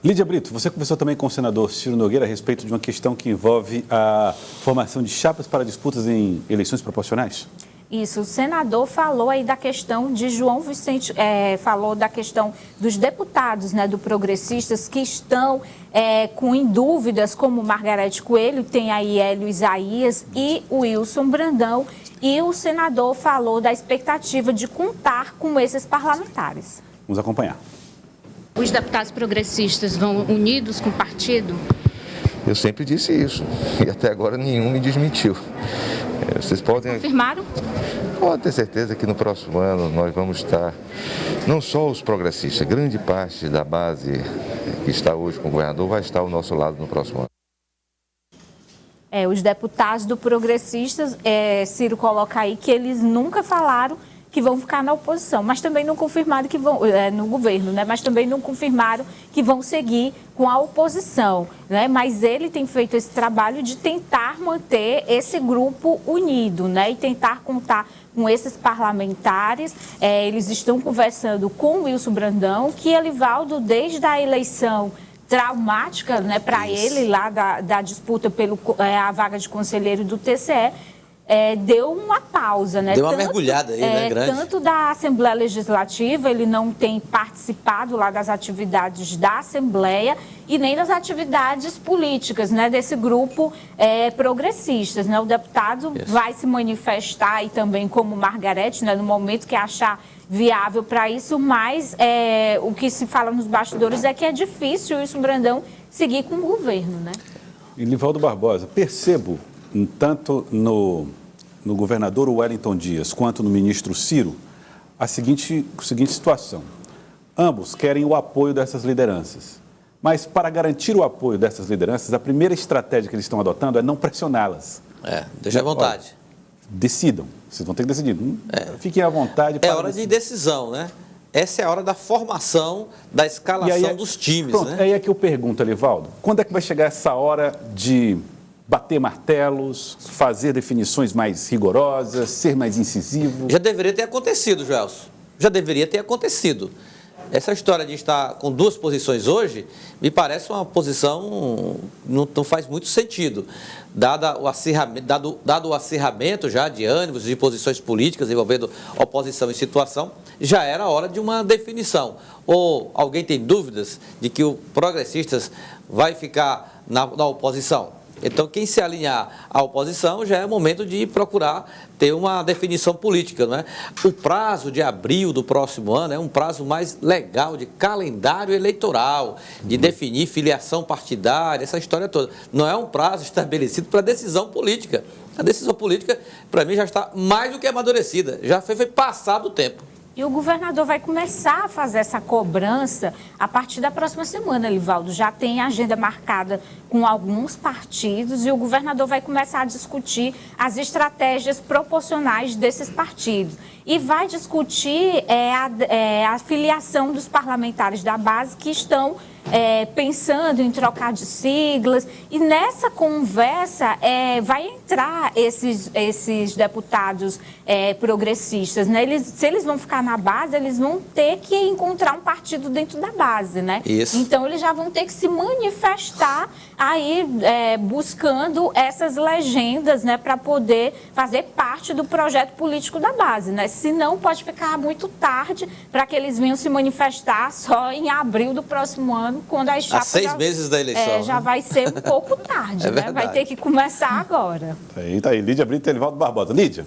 Lídia Brito, você conversou também com o senador Ciro Nogueira a respeito de uma questão que envolve a formação de chapas para disputas em eleições proporcionais? Isso, o senador falou aí da questão de João Vicente, falou da questão dos deputados, né, do Progressistas que estão em dúvidas, como Margarete Coelho, tem aí Hélio Isaías e o Wilson Brandão, e o senador falou da expectativa de contar com esses parlamentares. Vamos acompanhar. Os deputados progressistas vão unidos com o partido? Eu sempre disse isso e até agora nenhum me desmentiu. Vocês podem... Confirmaram? Pode ter certeza que no próximo ano nós vamos estar, não só os progressistas, grande parte da base que está hoje com o governador vai estar ao nosso lado no próximo ano. Os deputados do Progressistas, Ciro coloca aí que eles nunca falaram que vão ficar na oposição, mas também não confirmaram que vão, no governo, né? Mas também não confirmaram que vão seguir com a oposição, né? Mas ele tem feito esse trabalho de tentar manter esse grupo unido, né? E tentar contar com esses parlamentares. Eles estão conversando com o Wilson Brandão, que Elivaldo, desde a eleição traumática, né, para ele, lá da disputa pelo a vaga de conselheiro do TCE, deu uma pausa, né? Deu uma mergulhada aí, né, grande. Tanto da Assembleia Legislativa, ele não tem participado lá das atividades da Assembleia e nem das atividades políticas, né, desse grupo progressistas, né? O deputado vai se manifestar aí também como Margarete, né, no momento que achar viável para isso, mas o que se fala nos bastidores é que é difícil o Wilson Brandão seguir com o governo, né? E Livaldo Barbosa, percebo, tanto no governador Wellington Dias quanto no ministro Ciro, a seguinte situação. Ambos querem o apoio dessas lideranças, mas para garantir o apoio dessas lideranças, a primeira estratégia que eles estão adotando é não pressioná-las. Deixa à vontade. Olha, decidam, vocês vão ter que decidir. Fiquem à vontade. É hora de decisão, né? Essa é a hora da formação, da escalação dos times, pronto, né? Aí é que eu pergunto, Elivaldo, quando é que vai chegar essa hora de bater martelos, fazer definições mais rigorosas, ser mais incisivo? Já deveria ter acontecido, Joelson. Já deveria ter acontecido. Essa história de estar com duas posições hoje, me parece uma posição não faz muito sentido. Dado o acirramento já de ânimos, de posições políticas envolvendo oposição e situação, já era hora de uma definição. Ou alguém tem dúvidas de que o Progressistas vai ficar na oposição? Então, quem se alinhar à oposição já é momento de procurar ter uma definição política, não é? O prazo de abril do próximo ano é um prazo mais legal de calendário eleitoral, de definir filiação partidária, essa história toda. Não é um prazo estabelecido para decisão política. A decisão política, para mim, já está mais do que amadurecida, já foi passado o tempo. E o governador vai começar a fazer essa cobrança a partir da próxima semana, Elivaldo. Já tem agenda marcada com alguns partidos e o governador vai começar a discutir as estratégias proporcionais desses partidos. E vai discutir a filiação dos parlamentares da base que estão pensando em trocar de siglas. E nessa conversa vai entrar esses deputados progressistas, né? Se eles vão ficar na base, eles vão ter que encontrar um partido dentro da base, né? Isso. Então, eles já vão ter que se manifestar aí buscando essas legendas, né, para poder fazer parte do projeto político da base, né? Senão pode ficar muito tarde para que eles venham se manifestar só em abril do próximo ano, quando as chapas... Há 6 meses da eleição. Já vai ser um pouco tarde, né? Vai ter que começar agora. Tá aí, Lídia Brito e Elivaldo Barbosa. Lídia,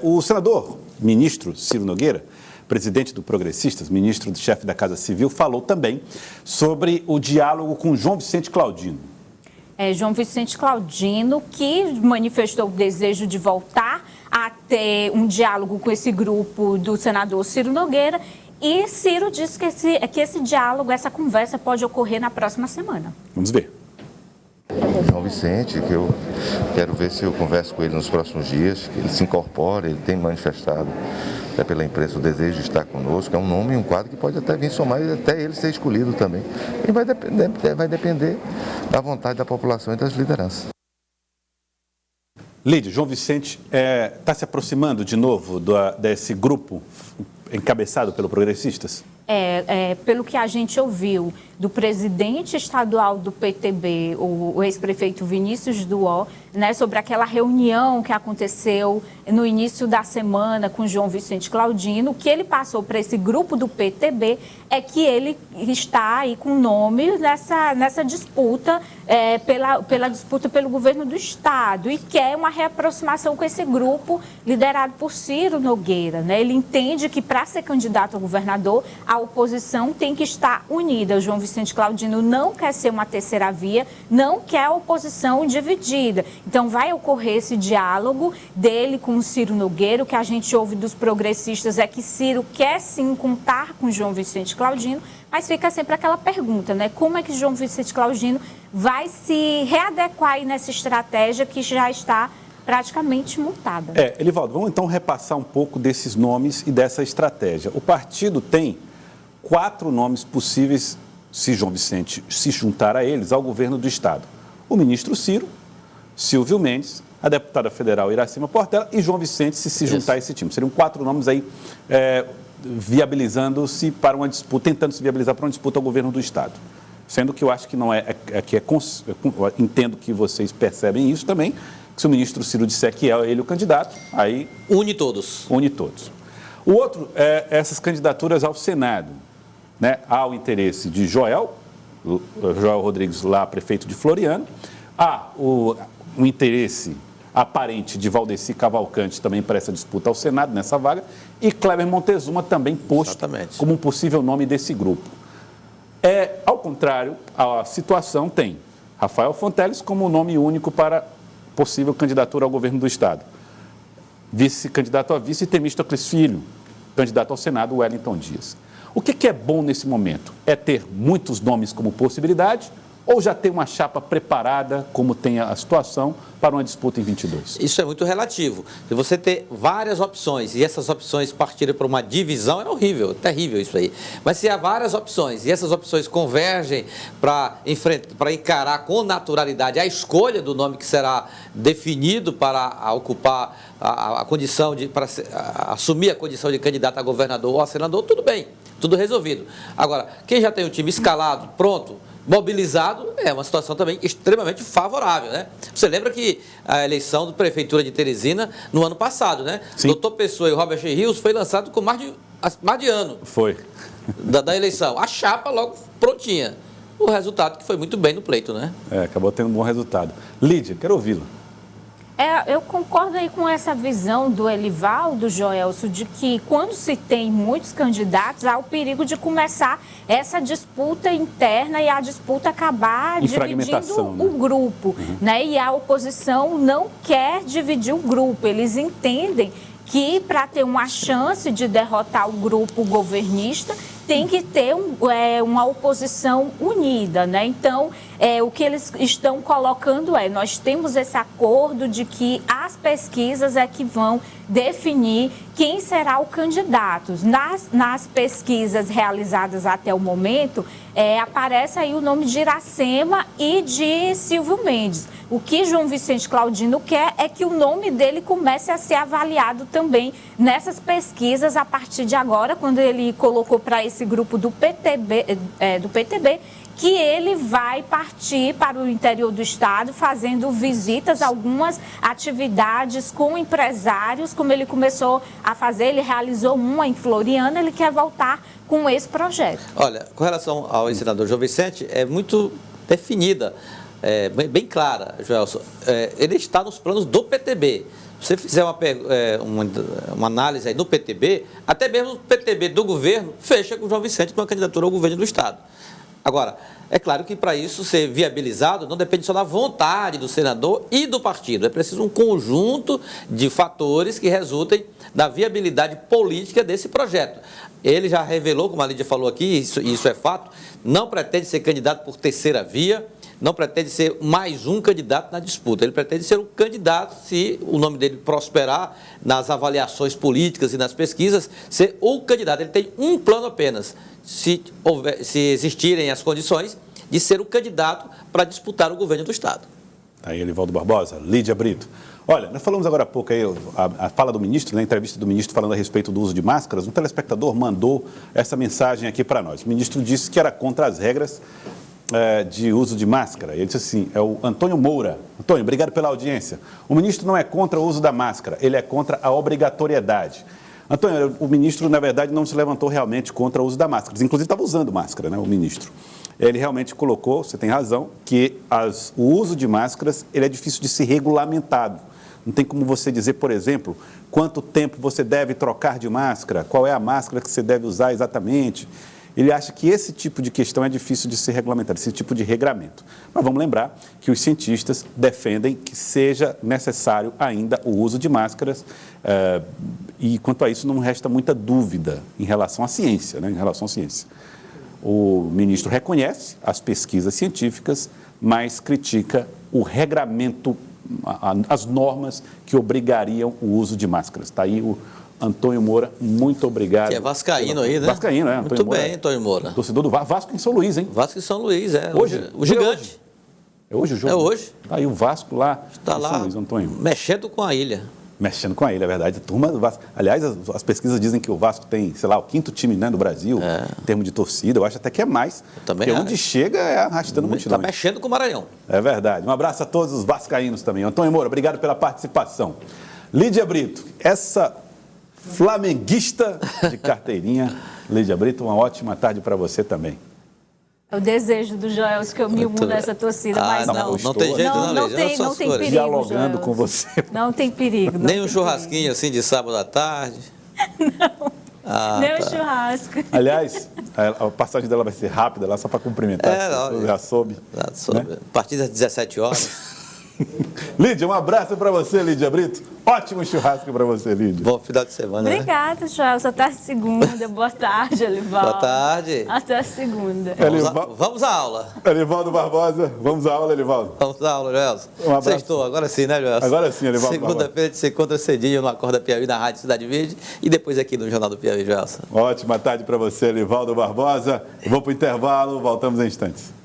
o senador, ministro Ciro Nogueira, presidente do Progressistas, ministro do chefe da Casa Civil, falou também sobre o diálogo com João Vicente Claudino. João Vicente Claudino, que manifestou o desejo de voltar a ter um diálogo com esse grupo do senador Ciro Nogueira, e Ciro disse que esse diálogo, essa conversa pode ocorrer na próxima semana. Vamos ver. João Vicente, que eu quero ver se eu converso com ele nos próximos dias, que ele se incorpore, ele tem manifestado até pela imprensa o desejo de estar conosco, é um nome e um quadro que pode até vir somar e até ele ser escolhido também. E vai depender da vontade da população e das lideranças. Lídia, João Vicente está se aproximando de novo desse grupo encabeçado pelo Progressistas? Pelo que a gente ouviu, do presidente estadual do PTB, o ex-prefeito Vinícius Duó, né, sobre aquela reunião que aconteceu no início da semana com João Vicente Claudino. O que ele passou para esse grupo do PTB é que ele está aí com nome nessa disputa, pela disputa pelo governo do Estado, e quer uma reaproximação com esse grupo liderado por Ciro Nogueira, né? Ele entende que para ser candidato a governador, a oposição tem que estar unida. O João Vicente Claudino não quer ser uma terceira via, não quer a oposição dividida. Então vai ocorrer esse diálogo dele com o Ciro Nogueira. O que a gente ouve dos progressistas é que Ciro quer sim contar com o João Vicente Claudino, mas fica sempre aquela pergunta, né? Como é que João Vicente Claudino vai se readequar aí nessa estratégia que já está praticamente montada? Elivaldo, vamos então repassar um pouco desses nomes e dessa estratégia. O partido tem 4 nomes possíveis, se João Vicente se juntar a eles, ao governo do Estado. O ministro Ciro, Silvio Mendes, a deputada federal Iracema Portela e João Vicente se juntar a esse time. Seriam 4 nomes aí viabilizando-se para uma disputa, tentando se viabilizar para uma disputa ao governo do Estado. Sendo que eu acho que não entendo que vocês percebem isso também, que se o ministro Ciro disser que é ele o candidato, aí... Une todos. Une todos. O outro é essas candidaturas ao Senado, né? Há o interesse de Joel Rodrigues, lá prefeito de Floriano, há o interesse aparente de Valdeci Cavalcante também para essa disputa ao Senado, nessa vaga, e Kleber Montezuma também posto como um possível nome desse grupo. Ao contrário, a situação tem Rafael Fonteles como nome único para possível candidatura ao governo do Estado. Vice-candidato a vice, Temístocles Filho, candidato ao Senado, Wellington Dias. O que é bom nesse momento? É ter muitos nomes como possibilidade ou já ter uma chapa preparada, como tem a situação, para uma disputa em 22? Isso é muito relativo. Se você ter várias opções e essas opções partirem para uma divisão, é horrível, terrível isso aí. Mas se há várias opções e essas opções convergem para encarar com naturalidade a escolha do nome que será definido para ocupar a condição para assumir a condição de candidato a governador ou a senador, tudo bem, tudo resolvido. Agora, quem já tem um time escalado, pronto, mobilizado, é uma situação também extremamente favorável, né? Você lembra que a eleição da Prefeitura de Teresina, no ano passado, né? Sim. Doutor Pessoa e Robert Rios foi lançado com mais de ano. Foi. Da eleição. A chapa logo prontinha. O resultado que foi muito bem no pleito, né? Acabou tendo um bom resultado. Lídia, quero ouvi-la. Eu concordo aí com essa visão do Elivaldo, Joelso, de que quando se tem muitos candidatos, há o perigo de começar essa disputa interna e a disputa acabar dividindo o grupo, né? E a oposição não quer dividir o grupo, eles entendem que para ter uma chance de derrotar o grupo governista, tem que ter uma oposição unida, né? Então, o que eles estão colocando nós temos esse acordo de que as pesquisas é que vão definir quem será o candidato. Nas pesquisas realizadas até o momento, aparece aí o nome de Iracema e de Silvio Mendes. O que João Vicente Claudino quer é que o nome dele comece a ser avaliado também nessas pesquisas a partir de agora, quando ele colocou para esse grupo do PTB, que ele vai partir para o interior do estado, fazendo visitas, algumas atividades com empresários, como ele começou a fazer, ele realizou uma em Floriana, ele quer voltar com esse projeto. Olha, com relação ao senador João Vicente, é muito definida, bem clara, Joelson. Ele está nos planos do PTB. Se você fizer uma análise aí no PTB, até mesmo o PTB do governo fecha com o João Vicente com a candidatura ao governo do estado. Agora, é claro que para isso ser viabilizado não depende só da vontade do senador e do partido. É preciso um conjunto de fatores que resultem da viabilidade política desse projeto. Ele já revelou, como a Lídia falou aqui, isso é fato, não pretende ser candidato por terceira via, não pretende ser mais um candidato na disputa. Ele pretende ser um candidato, se o nome dele prosperar nas avaliações políticas e nas pesquisas, ser o candidato. Ele tem um plano apenas, se existirem as condições, de ser o candidato para disputar o governo do Estado. Aí, Elivaldo Barbosa, Lídia Brito. Olha, nós falamos agora há pouco aí, a fala do ministro, né, a entrevista do ministro falando a respeito do uso de máscaras. Um telespectador mandou essa mensagem aqui para nós. O ministro disse que era contra as regras de uso de máscara. Ele disse assim, é o Antônio Moura. Antônio, obrigado pela audiência. O ministro não é contra o uso da máscara, ele é contra a obrigatoriedade. Antônio, o ministro, na verdade, não se levantou realmente contra o uso da máscara. Inclusive, estava usando máscara, né, o ministro. Ele realmente colocou, você tem razão, que o uso de máscaras ele é difícil de ser regulamentado. Não tem como você dizer, por exemplo, quanto tempo você deve trocar de máscara, qual é a máscara que você deve usar exatamente. Ele acha que esse tipo de questão é difícil de ser regulamentado, esse tipo de regramento. Mas vamos lembrar que os cientistas defendem que seja necessário ainda o uso de máscaras e quanto a isso não resta muita dúvida em relação à ciência, né? Em relação à ciência. O ministro reconhece as pesquisas científicas, mas critica o regramento, as normas que obrigariam o uso de máscaras. Está aí o Antônio Moura, muito obrigado. Que é vascaíno aí, né? Vascaíno, é. Muito bem, Antônio Moura. Torcedor do Vasco em São Luís, hein? Vasco em São Luís, Hoje? O gigante. É hoje o jogo? É hoje. Tá aí o Vasco lá Está em lá, São Luís, Antônio. mexendo com a ilha. Mexendo com a ilha, é verdade. A turma do Vasco. Aliás, as pesquisas dizem que o Vasco tem, sei lá, o 5º time, né, no Brasil, em termos de torcida. Eu acho até que é mais. Também porque acho. onde chega é arrastando multidão. Está mexendo com o Maranhão. É verdade. Um abraço a todos os vascaínos também. Antônio Moura, obrigado pela participação. Lídia Brito, essa flamenguista de carteirinha. Lídia Brito, uma ótima tarde para você também. É o desejo do Joelson que eu me uno nessa torcida, mas não. Não tem jeito, Não Lídia. tem, Só não as tem cores. perigo, Dialogando Joelson. com você. Não tem perigo. Nem um churrasquinho assim de sábado à tarde. Nem um churrasco. Aliás, a passagem dela vai ser rápida, lá só para cumprimentar. É, as pessoas, não, já soube. Né? A partir das 17 horas. Lídia, um abraço para você, Lídia Brito. Ótimo churrasco para você, Lídia. Bom final de semana, né? Obrigada, Joelson. Até segunda. Boa tarde, Elivaldo. Boa tarde. Até segunda. Vamos à aula. Elivaldo Barbosa, vamos à aula, Elivaldo. Vamos à aula, Joelson. Um abraço. Sextou, agora sim, né, Joelson? Agora sim, Elivaldo. Segunda-feira de se encontra cedinho no Acorda Piauí, na Rádio Cidade Verde e depois aqui no Jornal do Piauí, Joelson. Ótima tarde para você, Elivaldo Barbosa. Eu vou para o intervalo, voltamos em instantes.